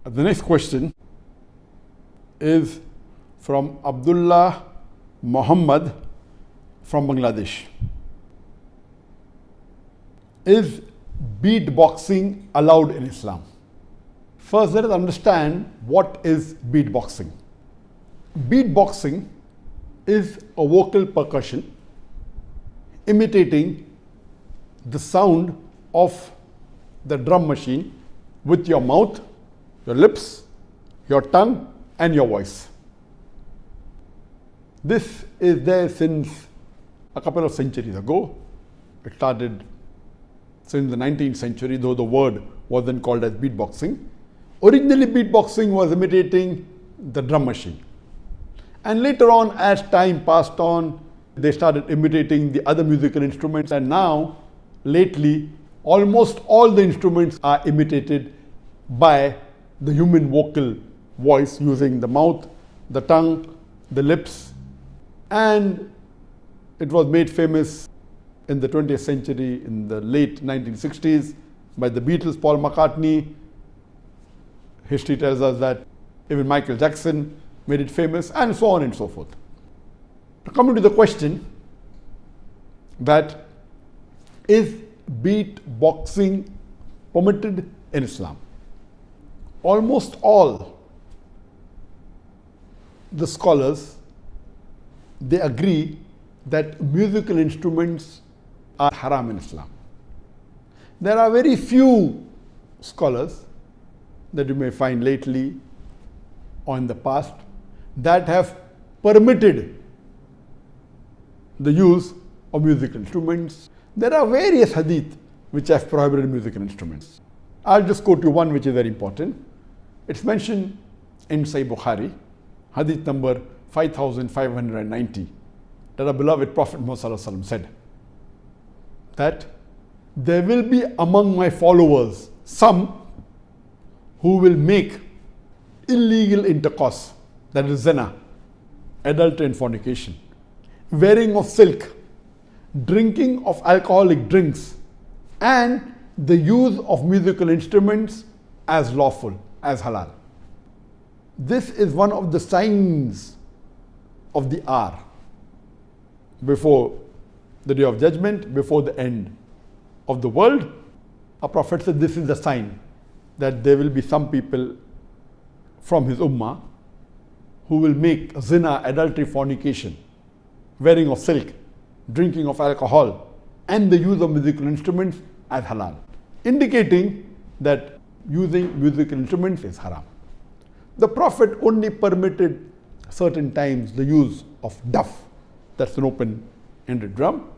The next question is from Abdullah Muhammad from Bangladesh. Is beatboxing allowed in Islam? First, let us understand what is beatboxing. Beatboxing is a vocal percussion imitating the sound of the drum machine with your mouth, your lips, your tongue, and your voice. This is there since a couple of centuries ago. It started since the 19th century, though the word wasn't called as beatboxing. Originally, beatboxing was imitating the drum machine. And later on, as time passed on, they started imitating the other musical instruments. And now, lately, almost all the instruments are imitated by the human vocal voice using the mouth, the tongue, the lips. And it was made famous in the 20th century, in the late 1960s, by the Beatles, Paul McCartney. History tells us that even Michael Jackson made it famous, and so on and so forth. Coming to the question that is beatboxing permitted in Islam? Almost all the scholars, they agree that musical instruments are haram in Islam. There are very few scholars that you may find lately or in the past that have permitted the use of musical instruments. There are various hadith which have prohibited musical instruments. I'll just quote you one which is very important. It's mentioned in Sahih Bukhari, hadith number 5590, that our beloved Prophet Muhammad said that there will be among my followers some who will make illegal intercourse, that is zina, adultery and fornication, wearing of silk, drinking of alcoholic drinks, and the use of musical instruments as lawful, as halal. This is one of the signs of the hour before the day of judgment, before the end of the world. Our Prophet said this is the sign that there will be some people from his ummah who will make zina, adultery, fornication, wearing of silk, drinking of alcohol, and the use of musical instruments as halal, indicating that using musical instruments is haram. The Prophet only permitted certain times the use of duff, that's an open-ended drum,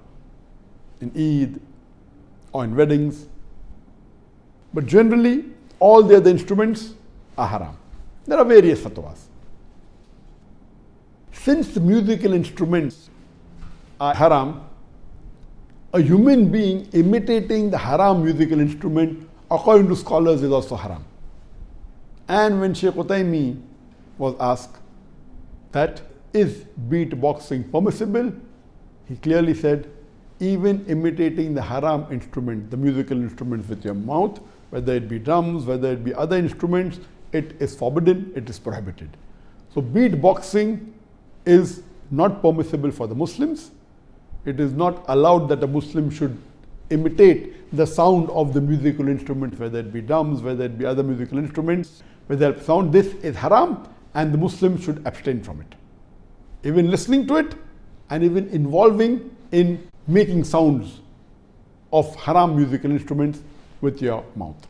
in Eid or in weddings. But generally, all the other instruments are haram. There are various fatwas. Since the musical instruments are haram, a human being imitating the haram musical instrument, according to scholars, is also haram. And when Shaykh Utaymi was asked that is beatboxing permissible, he clearly said, even imitating the haram instrument, the musical instruments with your mouth, whether it be drums, whether it be other instruments, it is forbidden, it is prohibited. So beatboxing is not permissible for the Muslims. It is not allowed that a Muslim should imitate the sound of the musical instruments, whether it be drums, whether it be other musical instruments, whether it sound. This is haram, and the Muslim should abstain from it. Even listening to it, and even involving in making sounds of haram musical instruments with your mouth.